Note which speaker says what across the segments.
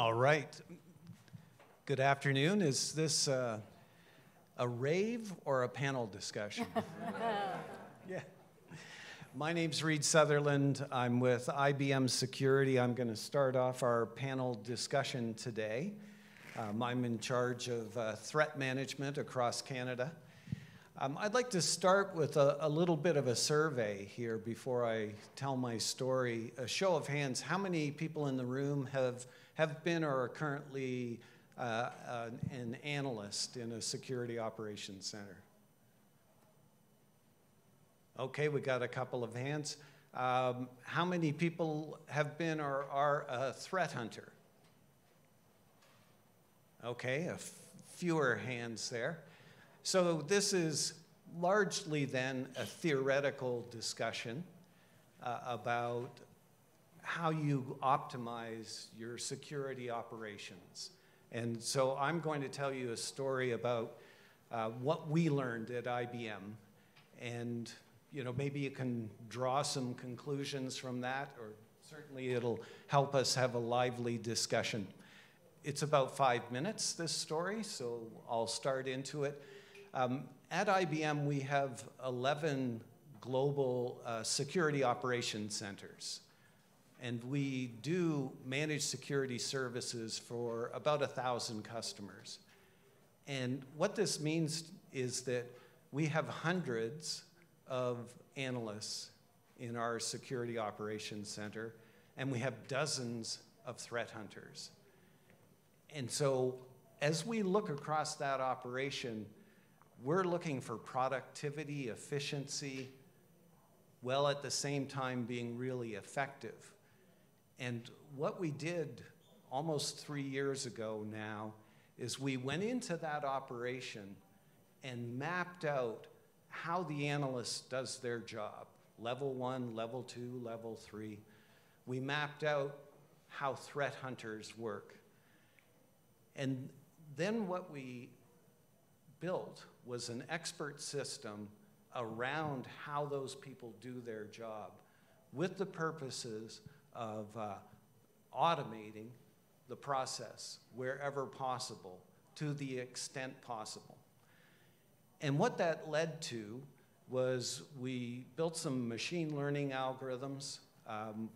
Speaker 1: All right. Good afternoon. Is this a rave or a panel discussion? Yeah. My name's Reid Sutherland. I'm with IBM Security. I'm going to start off our panel discussion today. I'm in charge of threat management across Canada. I'd like to start with a little bit of a survey here before I tell my story. A show of hands, how many people in the room have been or are currently an analyst in a security operations center? Okay, we got a couple of hands. How many people have been or are a threat hunter? Okay, fewer hands there. So this is largely then a theoretical discussion about how you optimize your security operations. And so I'm going to tell you a story about what we learned at IBM. And maybe you can draw some conclusions from that, or certainly it'll help us have a lively discussion. It's about 5 minutes, this story, so I'll start into it. At IBM, we have 11 global security operations centers. And we do manage security services for about 1,000 customers. And what this means is that we have hundreds of analysts in our security operations center, and we have dozens of threat hunters. And so as we look across that operation, we're looking for productivity, efficiency, while at the same time being really effective. And what we did almost 3 years ago now is we went into that operation and mapped out how the analyst does their job. Level 1, level 2, level 3. We mapped out how threat hunters work. And then what we built was an expert system around how those people do their job with the purposes of automating the process wherever possible, to the extent possible. And what that led to was we built some machine learning algorithms.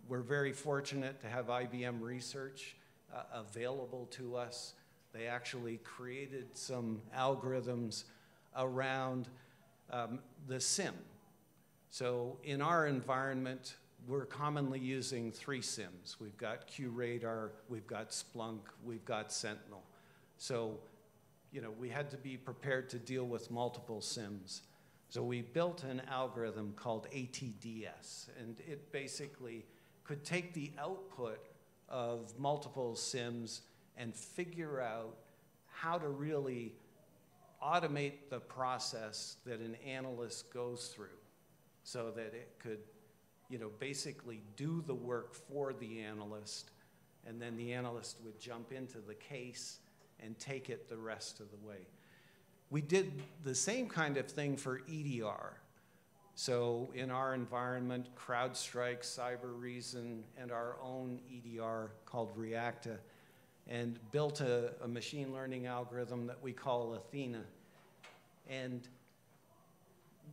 Speaker 1: We're very fortunate to have IBM Research available to us. They actually created some algorithms around the SIM. So in our environment, we're commonly using 3 SIMs. We've got QRadar, we've got Splunk, we've got Sentinel. So, we had to be prepared to deal with multiple SIMs. So we built an algorithm called ATDS, and it basically could take the output of multiple SIMs and figure out how to really automate the process that an analyst goes through so that it could basically do the work for the analyst, and then the analyst would jump into the case and take it the rest of the way. We did the same kind of thing for EDR. So in our environment, CrowdStrike, CyberReason, and our own EDR called Reacta, and built a machine learning algorithm that we call Athena. And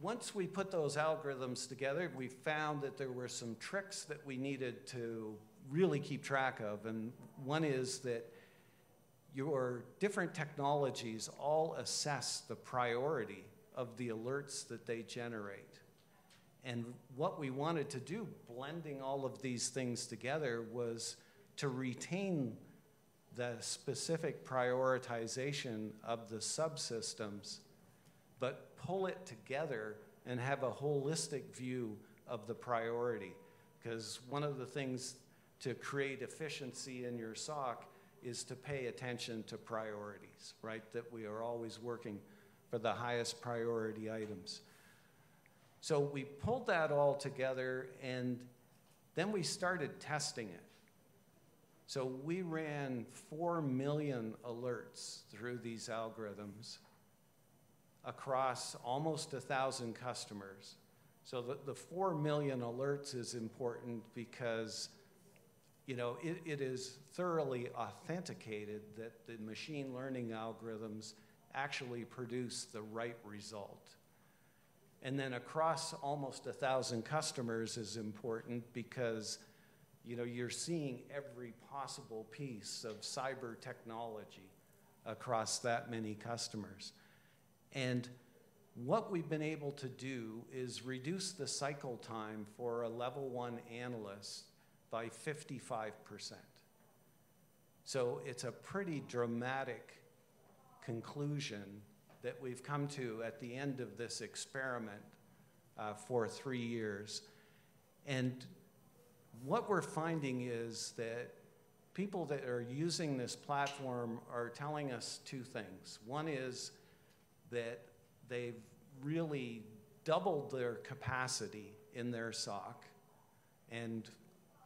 Speaker 1: once we put those algorithms together, we found that there were some tricks that we needed to really keep track of. And one is that your different technologies all assess the priority of the alerts that they generate. And what we wanted to do, blending all of these things together, was to retain the specific prioritization of the subsystems, but pull it together and have a holistic view of the priority. Because one of the things to create efficiency in your SOC is to pay attention to priorities, right? That we are always working for the highest priority items. So we pulled that all together, and then we started testing it. So we ran 4 million alerts through these algorithms across almost 1,000 customers. So the 4 million alerts is important because you know, it is thoroughly authenticated that the machine learning algorithms actually produce the right result. And then across almost 1,000 customers is important because, you know, you're seeing every possible piece of cyber technology across that many customers. And what we've been able to do is reduce the cycle time for a level 1 analyst by 55%. So it's a pretty dramatic conclusion that we've come to at the end of this experiment for 3 years. And what we're finding is that people that are using this platform are telling us two things. One is that they've really doubled their capacity in their SOC, and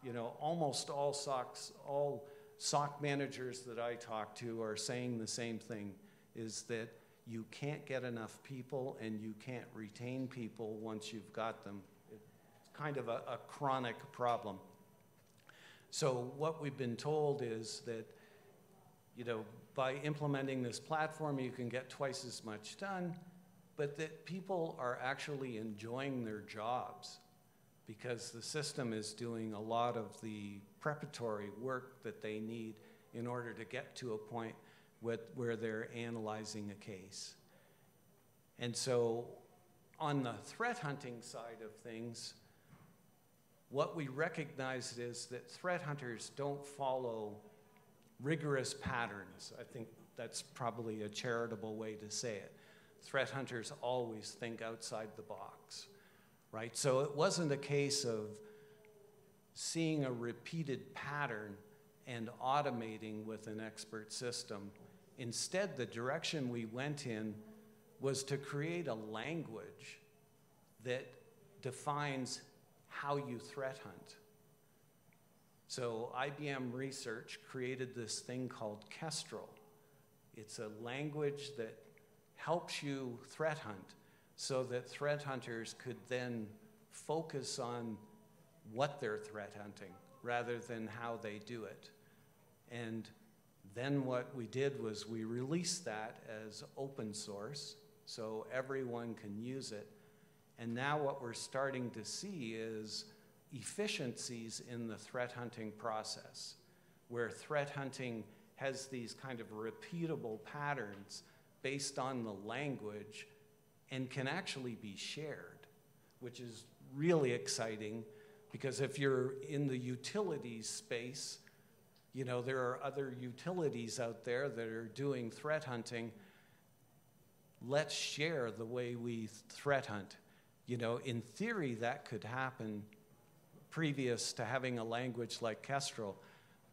Speaker 1: you know, almost all SOC managers that I talk to are saying the same thing, is that you can't get enough people and you can't retain people once you've got them. It's kind of a chronic problem. So what we've been told is that, you know, by implementing this platform, you can get twice as much done, but that people are actually enjoying their jobs because the system is doing a lot of the preparatory work that they need in order to get to a point where they're analyzing a case. And so on the threat hunting side of things, what we recognized is that threat hunters don't follow rigorous patterns. I think that's probably a charitable way to say it. Threat hunters always think outside the box, right? So it wasn't a case of seeing a repeated pattern and automating with an expert system. Instead, the direction we went in was to create a language that defines how you threat hunt. So IBM Research created this thing called Kestrel. It's a language that helps you threat hunt so that threat hunters could then focus on what they're threat hunting rather than how they do it. And then what we did was we released that as open source so everyone can use it. And now what we're starting to see is efficiencies in the threat hunting process, where threat hunting has these kind of repeatable patterns based on the language and can actually be shared, which is really exciting because if you're in the utilities space, you know, there are other utilities out there that are doing threat hunting. Let's share the way we threat hunt. You know, in theory, that could happen previous to having a language like Kestrel,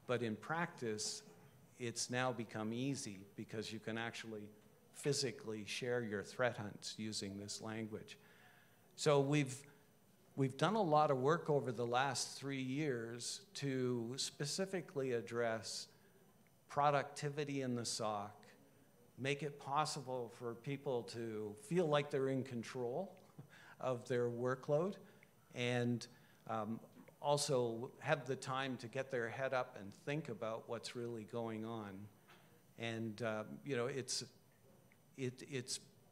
Speaker 1: but in practice, it's now become easy because you can actually physically share your threat hunts using this language. So we've done a lot of work over the last 3 years to specifically address productivity in the SOC, make it possible for people to feel like they're in control of their workload, and also have the time to get their head up and think about what's really going on. And you know, it's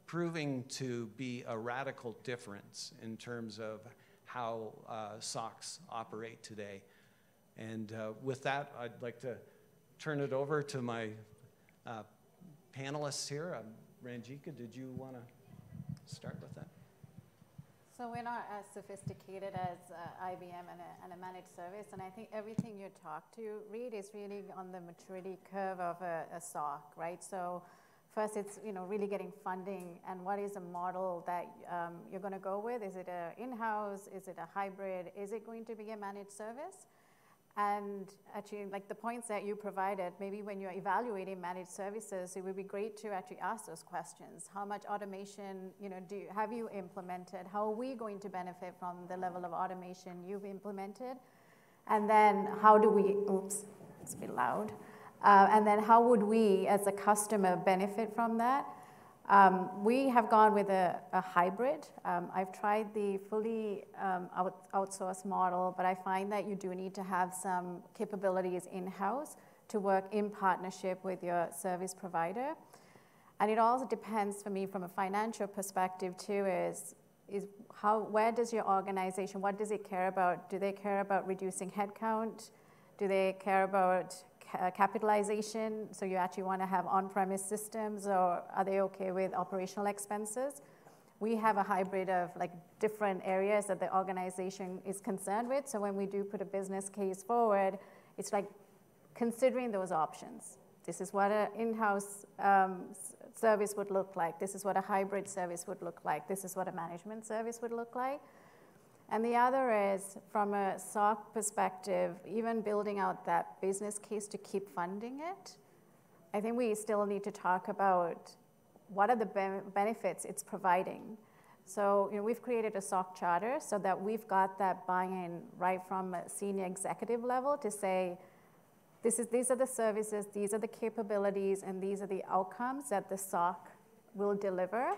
Speaker 1: proving to be a radical difference in terms of how SOCs operate today. And with that, I'd like to turn it over to my panelists here. Ranjika, did you want to start with that?
Speaker 2: So we're not as sophisticated as IBM and a managed service, and I think everything you talk to, Reid, is really on the maturity curve of a SOC, right? So first, it's really getting funding, and what is a model that you're going to go with? Is it a in-house? Is it a hybrid? Is it going to be a managed service? And actually, like the points that you provided, maybe when you're evaluating managed services, it would be great to actually ask those questions. How much automation, have you implemented? How are we going to benefit from the level of automation you've implemented? And then how do we, oops, it's a bit loud. And then how would we, as a customer, benefit from that? We have gone with a hybrid. I've tried the fully outsourced model, but I find that you do need to have some capabilities in-house to work in partnership with your service provider. And it also depends for me from a financial perspective too, where does your organization, what does it care about? Do they care about reducing headcount? Do they care about capitalization? So you actually want to have on-premise systems, or are they okay with operational expenses? We have a hybrid of like different areas that the organization is concerned with. So when we do put a business case forward, it's like considering those options. This is what an in-house service would look like. This is what a hybrid service would look like. This is what a management service would look like. And the other is, from a SOC perspective, even building out that business case to keep funding it, I think we still need to talk about what are the benefits it's providing. So we've created a SOC charter so that we've got that buy-in right from a senior executive level to say, these are the services, these are the capabilities, and these are the outcomes that the SOC will deliver.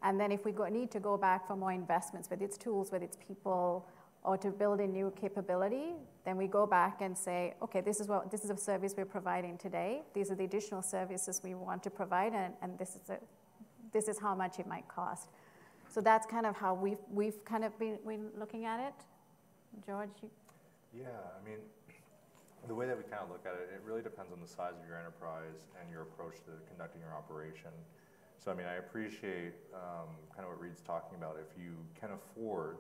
Speaker 2: And then if we need to go back for more investments with its tools, with its people, or to build a new capability, then we go back and say, okay, this is a service we're providing today. These are the additional services we want to provide, and this is how much it might cost. So that's kind of how we've kind of been looking at it. George?
Speaker 3: Yeah, I mean, the way that we kind of look at it, it really depends on the size of your enterprise and your approach to conducting your operation. So I mean, I appreciate kind of what Reid's talking about. If you can afford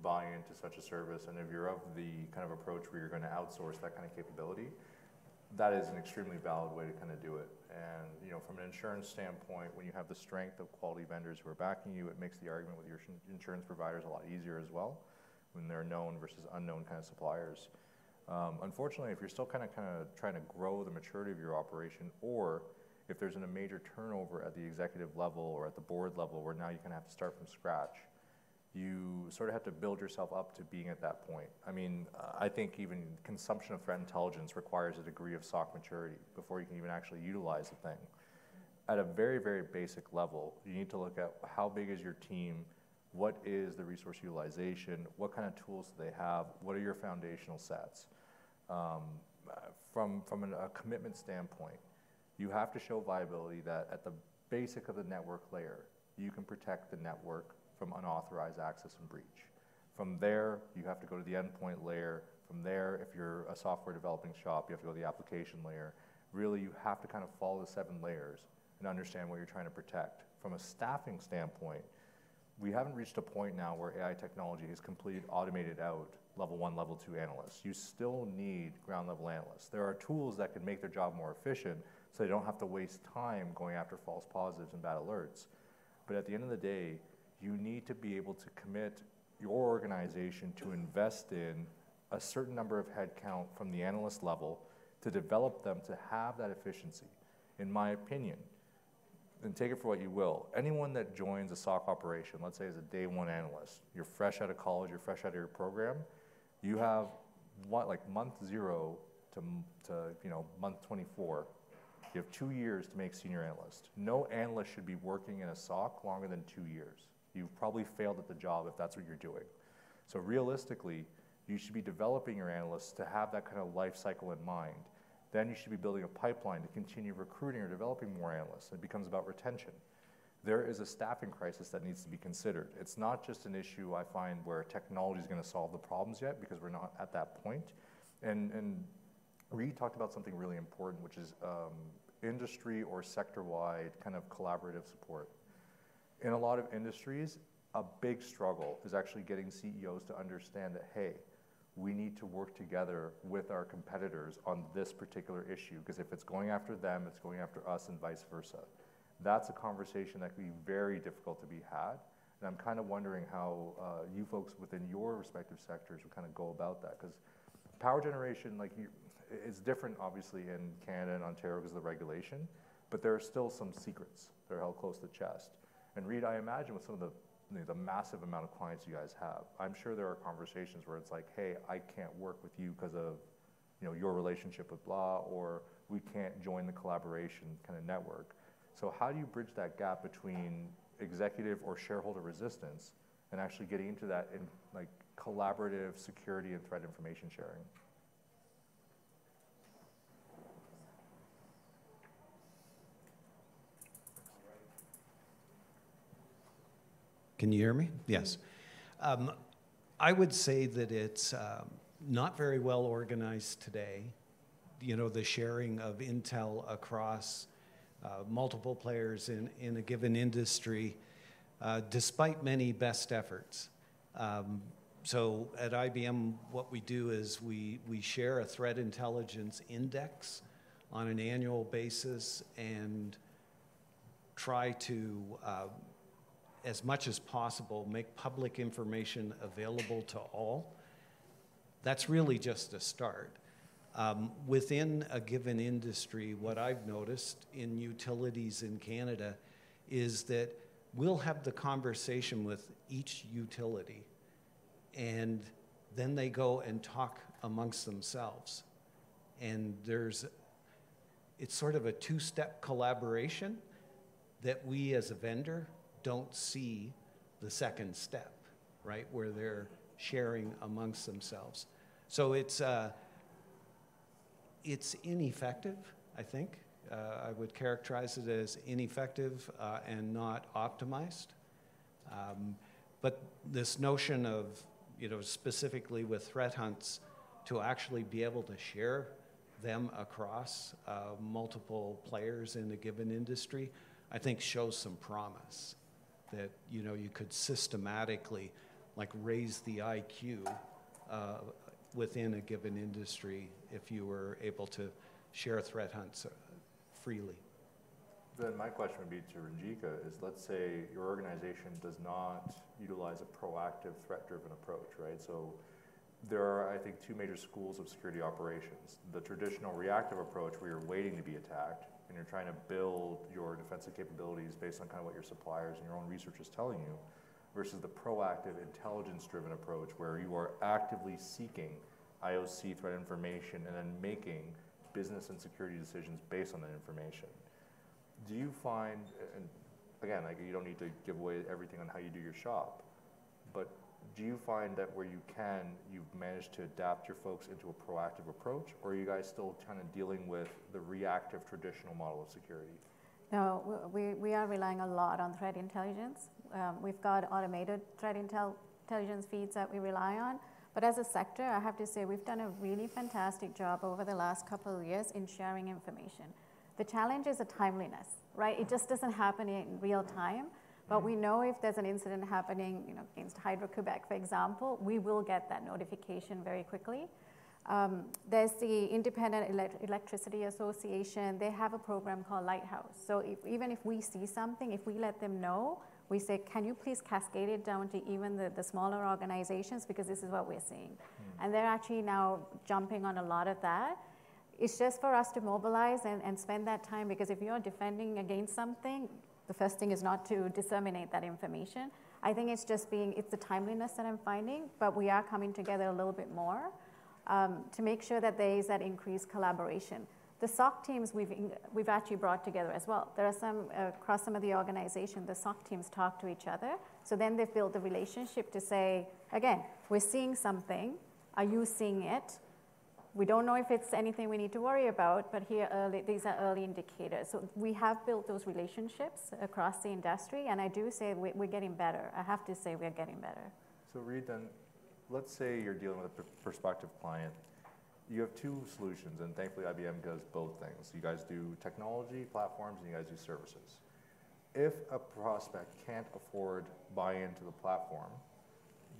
Speaker 3: buy into such a service, and if you're of the kind of approach where you're going to outsource that kind of capability, that is an extremely valid way to kind of do it. And from an insurance standpoint, when you have the strength of quality vendors who are backing you, it makes the argument with your insurance providers a lot easier as well, when they're known versus unknown kind of suppliers. Unfortunately, if you're still kind of trying to grow the maturity of your operation, or if there's a major turnover at the executive level or at the board level where now you kind of have to start from scratch, you sort of have to build yourself up to being at that point. I mean, I think even consumption of threat intelligence requires a degree of SOC maturity before you can even actually utilize the thing. At a very, very basic level, you need to look at how big is your team, what is the resource utilization, what kind of tools do they have, what are your foundational sets. From a commitment standpoint, you have to show viability that at the basic of the network layer, you can protect the network from unauthorized access and breach. From there, you have to go to the endpoint layer. From there, if you're a software developing shop, you have to go to the application layer. Really, you have to kind of follow the 7 layers and understand what you're trying to protect. From a staffing standpoint, we haven't reached a point now where AI technology has completely automated out level 1, level 2 analysts. You still need ground level analysts. There are tools that can make their job more efficient so they don't have to waste time going after false positives and bad alerts. But at the end of the day, you need to be able to commit your organization to invest in a certain number of headcount from the analyst level to develop them to have that efficiency. In my opinion, and take it for what you will, anyone that joins a SOC operation, let's say as a day 1 analyst, you're fresh out of college, you're fresh out of your program, you have month 0 to month 24. You have 2 years to make senior analyst. No analyst should be working in a SOC longer than 2 years. You've probably failed at the job if that's what you're doing. So realistically, you should be developing your analysts to have that kind of life cycle in mind. Then you should be building a pipeline to continue recruiting or developing more analysts. It becomes about retention. There is a staffing crisis that needs to be considered. It's not just an issue, I find, where technology is going to solve the problems yet, because we're not at that point. And Reid talked about something really important, which is industry or sector-wide kind of collaborative support. In a lot of industries, a big struggle is actually getting CEOs to understand that, hey, we need to work together with our competitors on this particular issue, because if it's going after them, it's going after us, and vice versa. That's a conversation that can be very difficult to be had, and I'm kind of wondering how you folks within your respective sectors would kind of go about that, because power generation, it's different obviously in Canada and Ontario because of the regulation, but there are still some secrets that are held close to the chest. And Reid, I imagine with some of the massive amount of clients you guys have, I'm sure there are conversations where it's like, hey, I can't work with you because of your relationship with blah, or we can't join the collaboration kind of network. So how do you bridge that gap between executive or shareholder resistance and actually getting into that in like collaborative security and threat information sharing?
Speaker 1: Can you hear me? Yes. I would say that it's not very well organized today. You know, the sharing of intel across multiple players in a given industry, despite many best efforts. So at IBM, what we do is we share a threat intelligence index on an annual basis and try to, as much as possible, make public information available to all. That's really just a start. Within a given industry, what I've noticed in utilities in Canada is that we'll have the conversation with each utility, and then they go and talk amongst themselves. And it's sort of a two-step collaboration that we as a vendor don't see the second step, right, where they're sharing amongst themselves. So it's ineffective, I think. I would characterize it as ineffective and not optimized. But this notion of, you know, specifically with threat hunts, to actually be able to share them across multiple players in a given industry, I think shows some promise that, you know, you could systematically like raise the IQ within a given industry if you were able to share threat hunts freely.
Speaker 3: Then my question would be to Ranjika is, let's say your organization does not utilize a proactive threat-driven approach, right? So there are, I think, two major schools of security operations. The traditional reactive approach where you're waiting to be attacked and you're trying to build your defensive capabilities based on kind of what your suppliers and your own research is telling you, versus the proactive intelligence-driven approach where you are actively seeking IOC threat information and then making business and security decisions based on that information. Do you find, and again, like, you don't need to give away everything on how you do your shop, but do you find that where you can, you've managed to adapt your folks into a proactive approach, or are you guys still kind of dealing with the reactive traditional model of security?
Speaker 2: No, we are relying a lot on threat intelligence. We've got automated threat intelligence feeds that we rely on. But as a sector, I have to say we've done a really fantastic job over the last couple of years in sharing information. The challenge is the timeliness, right? It just doesn't happen in real time. But we know if there's an incident happening, you know, against Hydro-Quebec, for example, we will get that notification very quickly. There's the Independent Electricity Association. They have a program called Lighthouse. So even if we see something, if we let them know, we say, can you please cascade it down to even the smaller organizations, because this is what we're seeing. And they're actually now jumping on a lot of that. It's just for us to mobilize and spend that time, because if you're defending against something, the first thing is not to disseminate that information. I think it's just it's the timeliness that I'm finding, but we are coming together a little bit more to make sure that there is that increased collaboration. The SOC teams we've actually brought together as well. There are some, across some of the organization, the SOC teams talk to each other. So then they've built the relationship to say, again, we're seeing something. Are you seeing it? We don't know if it's anything we need to worry about, but these are early indicators. So we have built those relationships across the industry, and I do say we're getting better. I have to say we're getting better.
Speaker 3: So Reid, then, let's say you're dealing with a prospective client. You have two solutions, and thankfully IBM does both things. You guys do technology platforms, and you guys do services. If a prospect can't afford buy-in to the platform,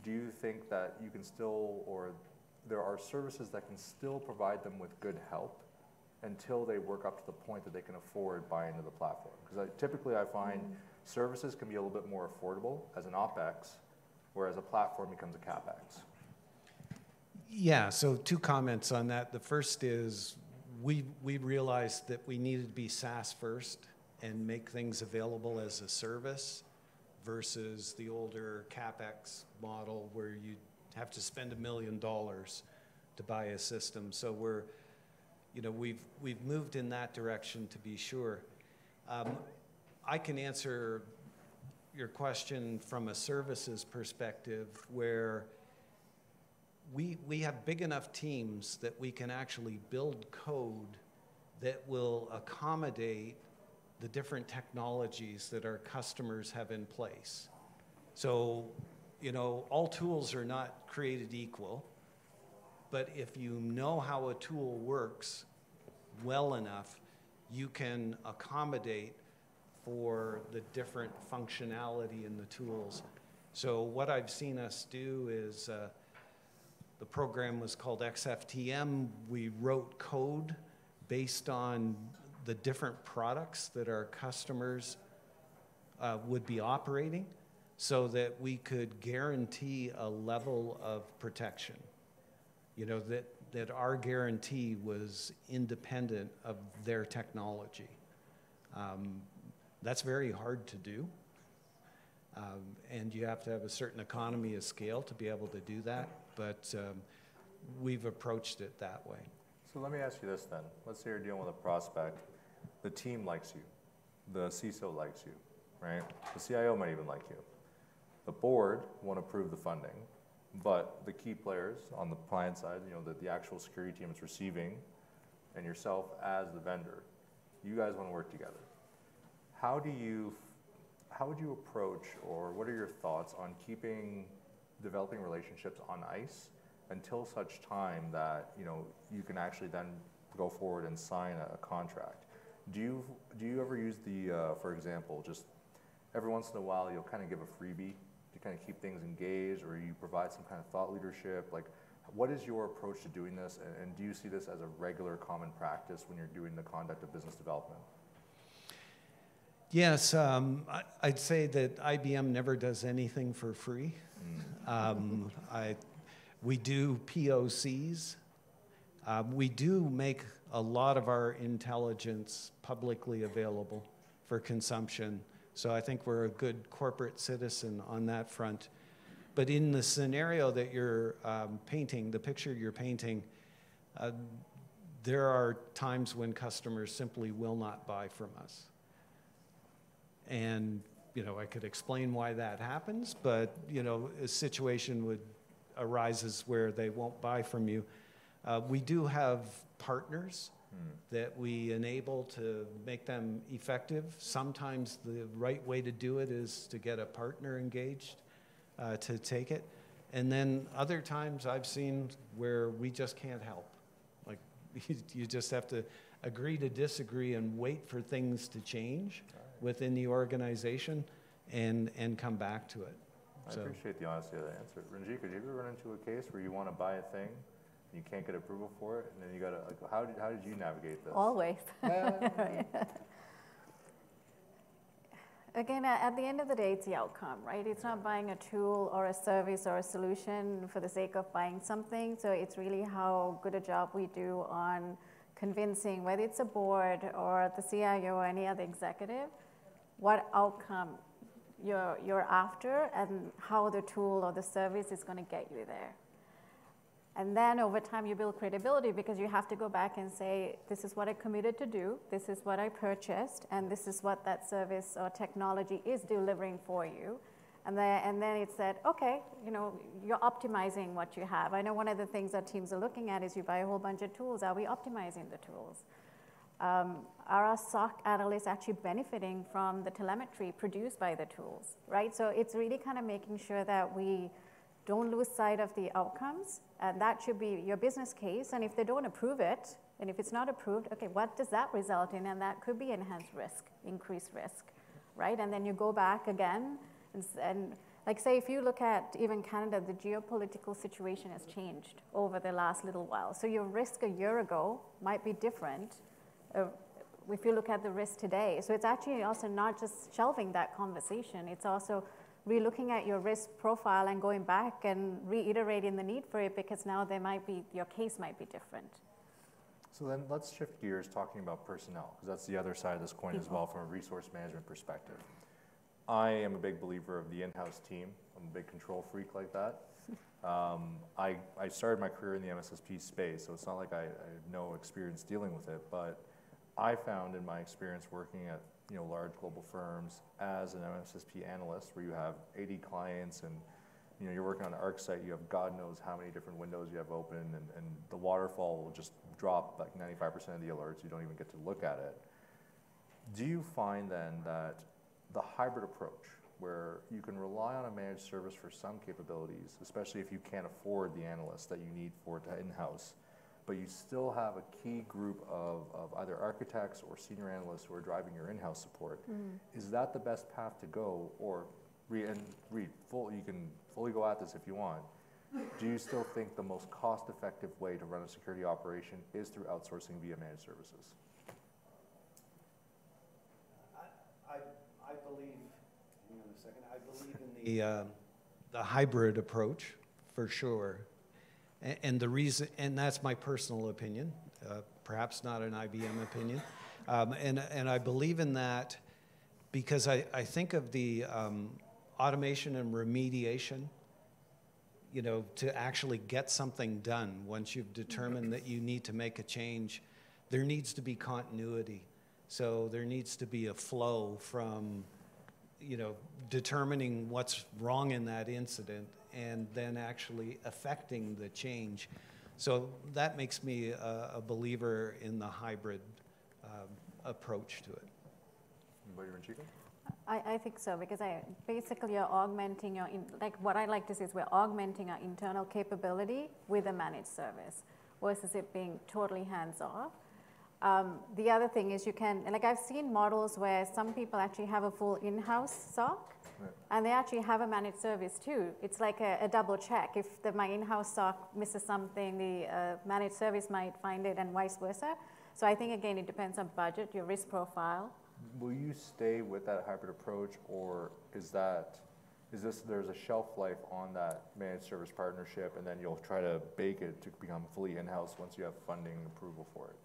Speaker 3: do you think that you can still, or there are services that can still provide them with good help until they work up to the point that they can afford buy-in to the platform? Because typically I find services can be a little bit more affordable as an OpEx, whereas a platform becomes a CapEx.
Speaker 1: Yeah, so two comments on that. The first is we realized that we needed to be SaaS first and make things available as a service versus the older CapEx model where you have to spend $1 million to buy a system. So we've moved in that direction, to be sure. I can answer your question from a services perspective where we have big enough teams that we can actually build code that will accommodate the different technologies that our customers have in place. So, you know, all tools are not created equal, but if you know how a tool works well enough, you can accommodate for the different functionality in the tools. So what I've seen us do is, the program was called XFTM. We wrote code based on the different products that our customers would be operating so that we could guarantee a level of protection. You know, that our guarantee was independent of their technology. That's very hard to do. And you have to have a certain economy of scale to be able to do that, but we've approached it that way.
Speaker 3: So let me ask you this then. Let's say you're dealing with a prospect. The team likes you. The CISO likes you, right? The CIO might even like you. The board won't approve the funding, but the key players on the client side, you know, the actual security team is receiving, and yourself as the vendor, you guys want to work together. How would you approach, or what are your thoughts on developing relationships on ice until such time that, you know, you can actually then go forward and sign a contract? Do you ever use for example, just every once in a while you'll kind of give a freebie to kind of keep things engaged, or you provide some kind of thought leadership? Like, what is your approach to doing this, and do you see this as a regular common practice when you're doing the conduct of business development?
Speaker 1: Yes, I'd say that IBM never does anything for free. We do POCs. We do make a lot of our intelligence publicly available for consumption. So I think we're a good corporate citizen on that front. But in the scenario that you're painting, the picture you're painting, there are times when customers simply will not buy from us. And, you know, I could explain why that happens, but, you know, a situation arises where they won't buy from you. We do have partners that we enable to make them effective. Sometimes the right way to do it is to get a partner engaged to take it. And then other times I've seen where we just can't help. Like, you just have to agree to disagree and wait for things to change within the organization and come back to it.
Speaker 3: I appreciate the honesty of that answer. Ranjika, did you ever run into a case where you want to buy a thing, and you can't get approval for it, and then you got to, like, how did you navigate this?
Speaker 2: Always. Again, at the end of the day, it's the outcome, right? It's not buying a tool or a service or a solution for the sake of buying something. So it's really how good a job we do on convincing, whether it's a board or the CIO or any other executive, what outcome you're after and how the tool or the service is going to get you there. And then over time you build credibility because you have to go back and say, this is what I committed to do, this is what I purchased, and this is what that service or technology is delivering for you. And then it's that, okay, you know, you're optimizing what you have. I know one of the things that teams are looking at is you buy a whole bunch of tools. Are we optimizing the tools? Are our SOC analysts actually benefiting from the telemetry produced by the tools, right? So it's really kind of making sure that we don't lose sight of the outcomes, and that should be your business case. And if they don't approve it, and if it's not approved, okay, what does that result in? And that could be enhanced risk, increased risk, right? And then you go back again, and like say if you look at even Canada, the geopolitical situation has changed over the last little while. So your risk a year ago might be different if you look at the risk today. So it's actually also not just shelving that conversation, it's also re-looking at your risk profile and going back and reiterating the need for it, because now your case might be different.
Speaker 3: So then let's shift gears talking about personnel, because that's the other side of this coin as well from a resource management perspective. I am a big believer of the in-house team. I'm a big control freak like that. I started my career in the MSSP space, so it's not like I have no experience dealing with it, but I found in my experience working at large global firms as an MSSP analyst, where you have 80 clients and you're working on an ArcSite, you have God knows how many different windows you have open, and the waterfall will just drop like 95% of the alerts. You don't even get to look at it. Do you find then that the hybrid approach, where you can rely on a managed service for some capabilities, especially if you can't afford the analyst that you need for it in-house, but you still have a key group of either architects or senior analysts who are driving your in-house support, is that the best path to go? Or, Reid, you can fully go at this if you want, do you still think the most cost-effective way to run a security operation is through outsourcing via managed services?
Speaker 1: I believe, hang on a second, I believe in the hybrid approach, for sure. And the reason, and that's my personal opinion, perhaps not an IBM opinion. And I believe in that because I think of the automation and remediation, to actually get something done once you've determined that you need to make a change, there needs to be continuity. So there needs to be a flow from, determining what's wrong in that incident and then actually affecting the change. So that makes me a believer in the hybrid approach to it.
Speaker 3: Anybody, Ranjika?
Speaker 2: I think so, because basically you're augmenting what I like to say is we're augmenting our internal capability with a managed service versus it being totally hands-off. The other thing is I've seen models where some people actually have a full in-house SOC, and they actually have a managed service too. It's like a double check. If my in-house SOC misses something, the managed service might find it, and vice versa. So I think, again, it depends on budget, your risk profile.
Speaker 3: Will you stay with that hybrid approach, or there's a shelf life on that managed service partnership, and then you'll try to bake it to become fully in-house once you have funding approval for it?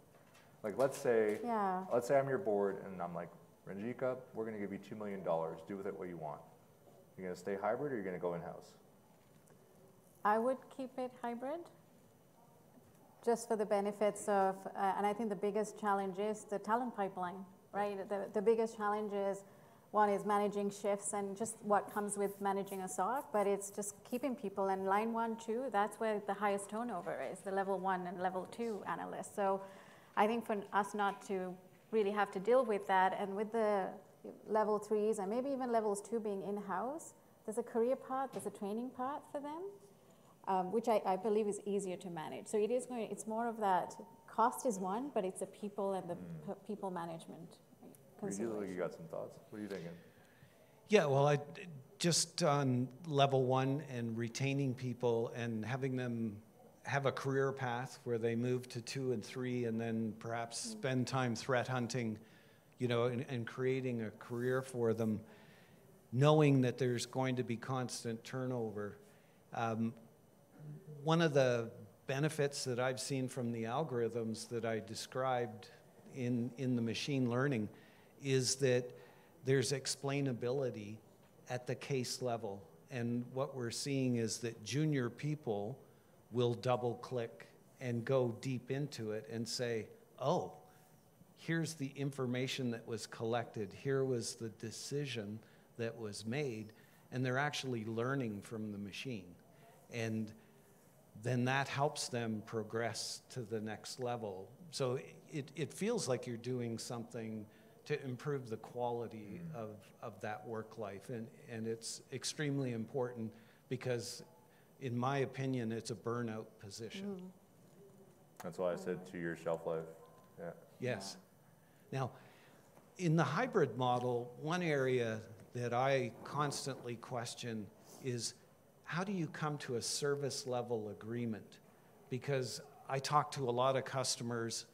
Speaker 3: Like, let's say I'm your board, and I'm like, Ranjika, we're going to give you $2 million. Do with it what you want. You're going to stay hybrid, or you're going to go in-house?
Speaker 2: I would keep it hybrid, just for the benefits of, and I think the biggest challenge is the talent pipeline, right? The biggest challenge is, one is managing shifts and just what comes with managing a SOC, but it's just keeping people. And line 1, 2, that's where the highest turnover is, the level 1 and level 2 analysts. So I think for us not to really have to deal with that, and with the level 3s and maybe even levels 2 being in-house, there's a career part, there's a training part for them, which I believe is easier to manage. So it's more of that, cost is one, but it's the people and the people management.
Speaker 3: You got some thoughts? What are you thinking?
Speaker 1: Yeah, well, just on level 1 and retaining people and having them have a career path where they move to 2 and 3 and then perhaps spend time threat hunting, and creating a career for them, knowing that there's going to be constant turnover. One of the benefits that I've seen from the algorithms that I described in the machine learning is that there's explainability at the case level. And what we're seeing is that junior people will double click and go deep into it and say, oh, here's the information that was collected, here was the decision that was made, and they're actually learning from the machine. And then that helps them progress to the next level. So it feels like you're doing something to improve the quality of that work life. And it's extremely important because, in my opinion, it's a burnout position.
Speaker 3: That's why I said 2-year shelf life. Yeah.
Speaker 1: Yes. Now, in the hybrid model, one area that I constantly question is, how do you come to a service level agreement? Because I talk to a lot of customers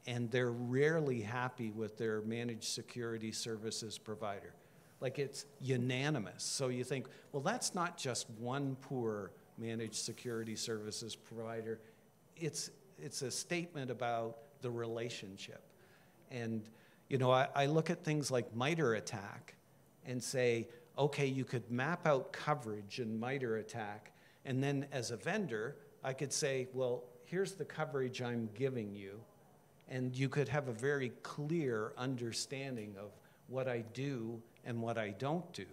Speaker 1: and they're rarely happy with their managed security services provider. Like, it's unanimous. So you think, well, that's not just one poor managed security services provider. It's a statement about the relationship. And, I look at things like MITRE ATT&CK and say, okay, you could map out coverage in MITRE ATT&CK, and then as a vendor, I could say, well, here's the coverage I'm giving you, and you could have a very clear understanding of what I do and what I don't do,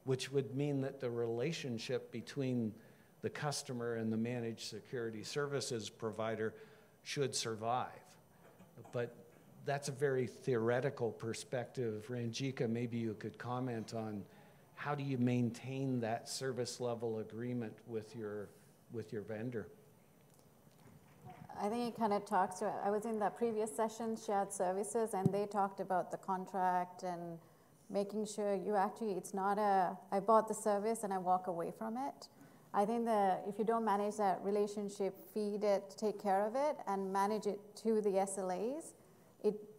Speaker 1: which would mean that the relationship between the customer and the managed security services provider should survive. But that's a very theoretical perspective. Ranjika, maybe you could comment on how do you maintain that service level agreement with your vendor?
Speaker 2: I think it kind of talks to, I was in the previous session, shared services, and they talked about the contract and making sure you actually, it's not I bought the service and I walk away from it. I think that if you don't manage that relationship, feed it, take care of it, and manage it to the SLAs,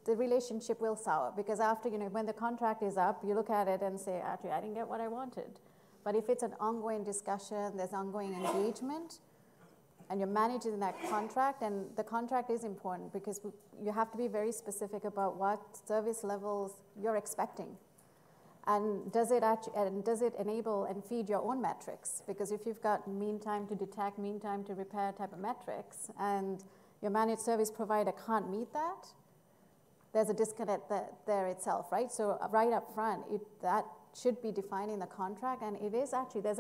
Speaker 2: the relationship will sour. Because after, when the contract is up, you look at it and say, actually, I didn't get what I wanted. But if it's an ongoing discussion, there's ongoing engagement, and you're managing that contract, and the contract is important because you have to be very specific about what service levels you're expecting. And does it enable and feed your own metrics? Because if you've got mean time to detect, mean time to repair type of metrics, and your managed service provider can't meet that, there's a disconnect there itself, right? So right up front, that should be defined in the contract, and it is actually, there's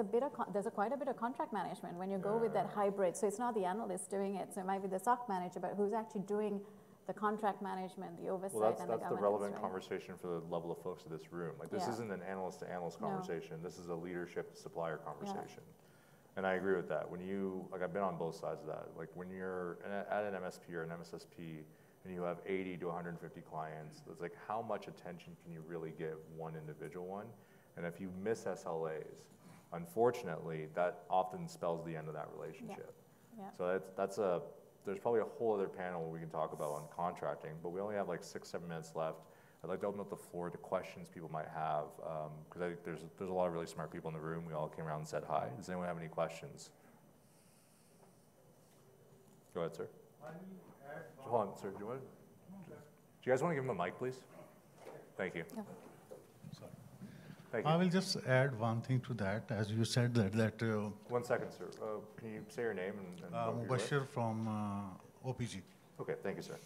Speaker 2: quite a bit of contract management when you go with that hybrid. So it's not the analyst doing it, so it might be the SOC manager, but who's actually doing the contract management, the oversight,
Speaker 3: well,
Speaker 2: and the governance.
Speaker 3: That's the relevant
Speaker 2: right?
Speaker 3: conversation for the level of folks in this room. Like, this isn't an analyst-to-analyst conversation. No. This is a leadership-supplier conversation. Yeah. And I agree with that. When I've been on both sides of that. Like, when you're at an MSP or an MSSP, and you have 80 to 150 clients, it's like, how much attention can you really give one individual one? And if you miss SLAs, unfortunately, that often spells the end of that relationship. Yeah. Yeah. So there's probably a whole other panel we can talk about on contracting, but we only have like 6-7 minutes left. I'd like to open up the floor to questions people might have, because I think there's a lot of really smart people in the room. We all came around and said hi. Does anyone have any questions? Go ahead, sir. Hold on, sir. Do you guys want to give him a mic, please? Thank you. Yeah.
Speaker 4: Sorry.
Speaker 3: Thank you.
Speaker 4: I will just add one thing to that. As you said that
Speaker 3: 1 second, sir. Can you say your name and
Speaker 4: Bashir from OPG.
Speaker 3: Okay, thank you, sir.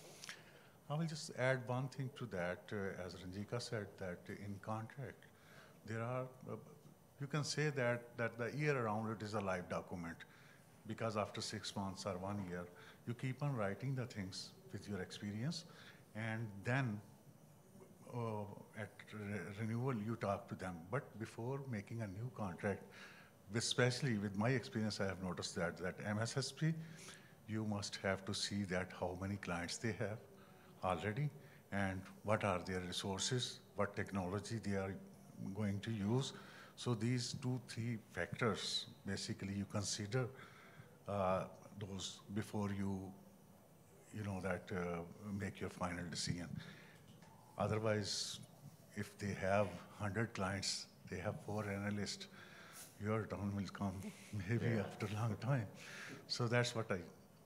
Speaker 4: I will just add one thing to that. As Ranjika said, that in contract, there are, you can say that the year around it is a live document, because after 6 months or 1 year, you keep on writing the things with your experience, and then at renewal you talk to them. But before making a new contract, especially with my experience, I have noticed that MSSP, you must have to see that how many clients they have already, and what are their resources, what technology they are going to use. So these 2-3 factors, basically you consider those before you make your final decision. Otherwise, if they have 100 clients, they have 4 analysts, your turn will come maybe after a long time. So that's what I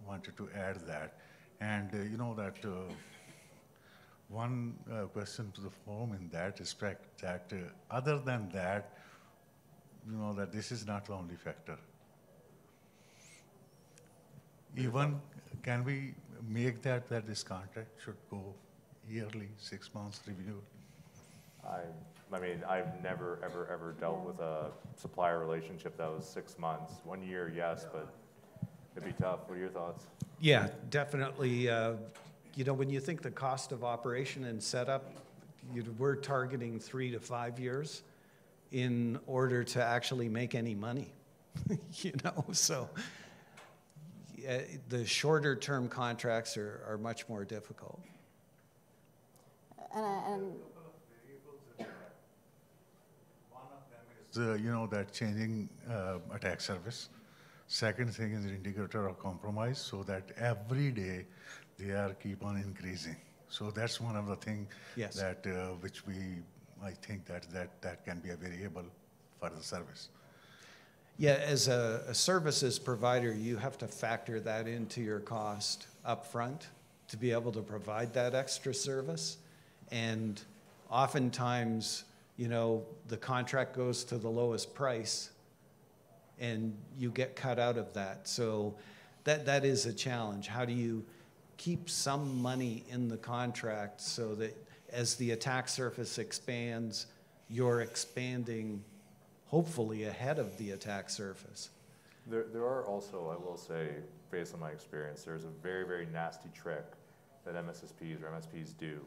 Speaker 4: wanted to add that. And one question to the forum in that respect, that other than that, that this is not the only factor. Even, can we make that this contract should go yearly, 6 months review?
Speaker 3: I mean, I've never, ever dealt with a supplier relationship that was 6 months. 1 year, yes, but it'd be tough. What are your thoughts?
Speaker 1: Yeah, definitely. When you think the cost of operation and setup, we're targeting 3 to 5 years in order to actually make any money, so the shorter term contracts are much more difficult.
Speaker 2: And
Speaker 4: one of them is that changing attack service. Second thing is the indicator of compromise, so that every day they are keep on increasing. So that's one of the things that which I think that can be a variable for the service.
Speaker 1: Yeah, as a services provider, you have to factor that into your cost up front to be able to provide that extra service. And oftentimes, the contract goes to the lowest price and you get cut out of that. So that is a challenge. How do you keep some money in the contract so that as the attack surface expands, you're expanding hopefully ahead of the attack surface.
Speaker 3: There are also, I will say, based on my experience, there's a very, very nasty trick that MSSPs or MSPs do.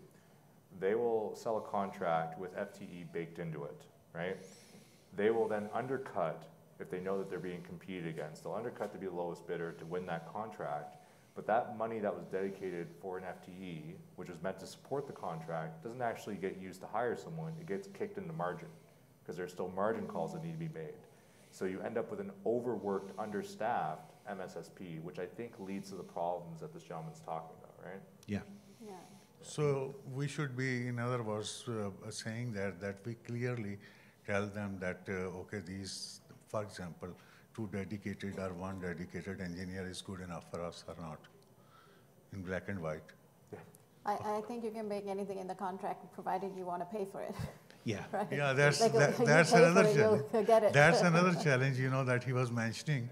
Speaker 3: They will sell a contract with FTE baked into it, right? They will then undercut if they know that they're being competed against. They'll undercut to be the lowest bidder to win that contract, but that money that was dedicated for an FTE, which was meant to support the contract, doesn't actually get used to hire someone. It gets kicked into margin because there's still margin calls that need to be made. So you end up with an overworked, understaffed MSSP, which I think leads to the problems that this gentleman's talking about, right?
Speaker 1: Yeah.
Speaker 2: Yeah.
Speaker 4: So we should be, in other words, saying that we clearly tell them that, okay, these, for example, 2 dedicated or 1 dedicated engineer is good enough for us or not, in black and white.
Speaker 2: I think you can make anything in the contract provided you want to pay for it.
Speaker 1: Yeah.
Speaker 2: Right?
Speaker 4: Yeah, that's
Speaker 2: Like,
Speaker 4: that's another challenge.
Speaker 2: You'll get it.
Speaker 4: That's another challenge, you know, that he was mentioning.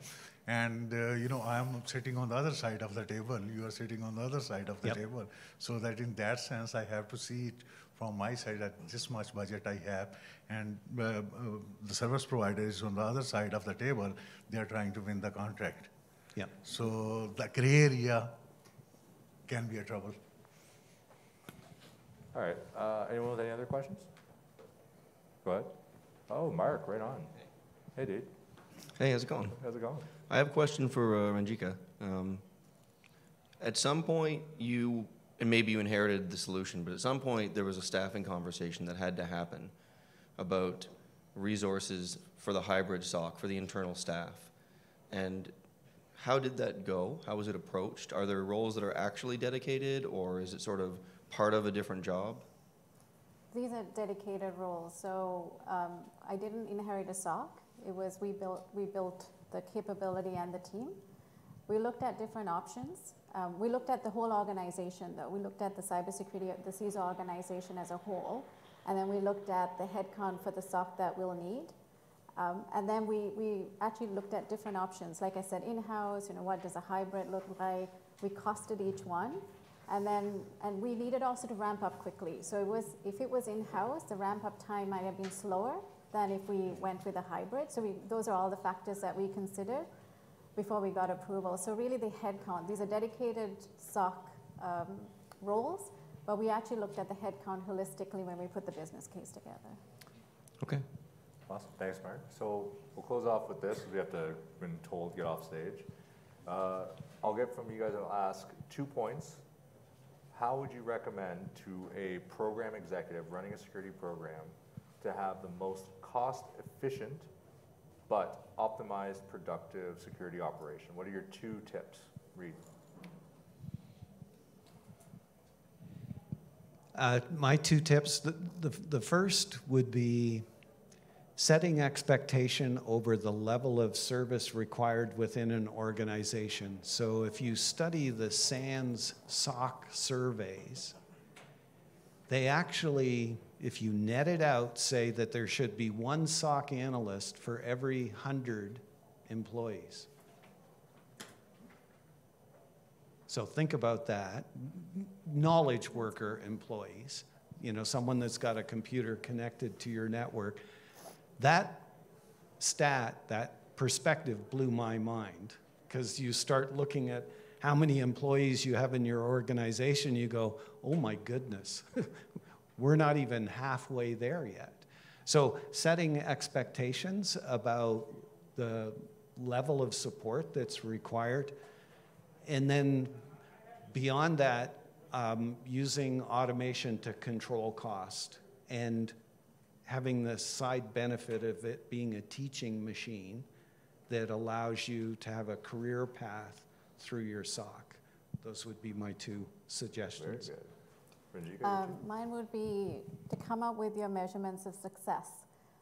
Speaker 4: And, you know, I'm sitting on the other side of the table. You are sitting on the other side of the table. So that in that sense, I have to see it from my side that this much budget I have. And the service provider is on the other side of the table. They are trying to win the contract.
Speaker 1: Yeah.
Speaker 4: So the gray area can be a trouble.
Speaker 3: All right, anyone with any other questions? Go ahead. Oh, Mark, right on. Hey, dude.
Speaker 5: Hey, how's it going?
Speaker 3: How's it going?
Speaker 5: I have a question for Ranjika. At some point, and maybe you inherited the solution, but at some point there was a staffing conversation that had to happen about resources for the hybrid SOC, for the internal staff. And how did that go? How was it approached? Are there roles that are actually dedicated, or is it sort of part of a different job?
Speaker 2: These are dedicated roles. So I didn't inherit a SOC. It was we built the capability and the team. We looked at different options. We looked at the whole organization, though. We looked at the cybersecurity, the CISO organization as a whole, and then we looked at the headcount for the SOC that we'll need. And then we actually looked at different options. Like I said, in-house, you know, what does a hybrid look like? We costed each one. And we needed also to ramp up quickly. So if it was in-house, the ramp-up time might have been slower than if we went with a hybrid. So those are all the factors that we considered before we got approval. So really the headcount, these are dedicated SOC roles, but we actually looked at the headcount holistically when we put the business case together.
Speaker 5: Okay.
Speaker 3: Awesome, thanks, Mark. So we'll close off with this. We have to, been told, get off stage. I'll get from you guys, I'll ask 2 points. How would you recommend to a program executive running a security program to have the most cost-efficient but optimized, productive security operation? What are your 2 tips, Reid?
Speaker 1: My 2 tips, the first would be setting expectation over the level of service required within an organization. So if you study the SANS SOC surveys, they actually, if you net it out, say that there should be 1 SOC analyst for every 100 employees. So think about that. Knowledge worker employees, you know, someone that's got a computer connected to your network. That stat, that perspective blew my mind, because you start looking at how many employees you have in your organization, you go, oh my goodness, we're not even halfway there yet. So setting expectations about the level of support that's required, and then beyond that, using automation to control cost, and having the side benefit of it being a teaching machine that allows you to have a career path through your SOC. Those would be my 2 suggestions.
Speaker 3: Very good. Ranjika,
Speaker 2: Mine would be to come up with your measurements of success.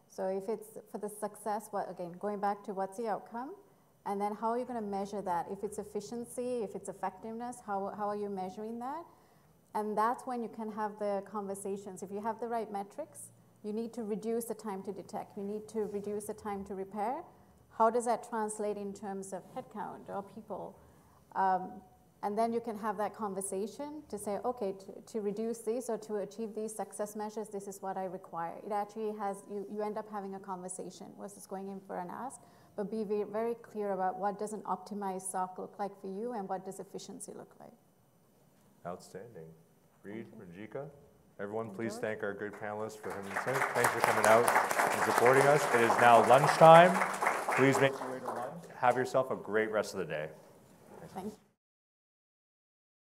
Speaker 2: So if it's for the success, again, going back to what's the outcome, and then how are you going to measure that? If it's efficiency, if it's effectiveness, how are you measuring that? And that's when you can have the conversations. If you have the right metrics, you need to reduce the time to detect. You need to reduce the time to repair. How does that translate in terms of headcount or people? And then you can have that conversation to say, okay, to reduce these or to achieve these success measures, this is what I require. It actually has, you end up having a conversation versus going in for an ask, but be very clear about what does an optimized SOC look like for you and what does efficiency look like.
Speaker 3: Outstanding. Reid, Ranjika, everyone please thank our good panelists for having us. Thanks for coming out and supporting us. It is now lunchtime. Please make your way to lunch. Have yourself a great rest of the day.
Speaker 2: Thank you.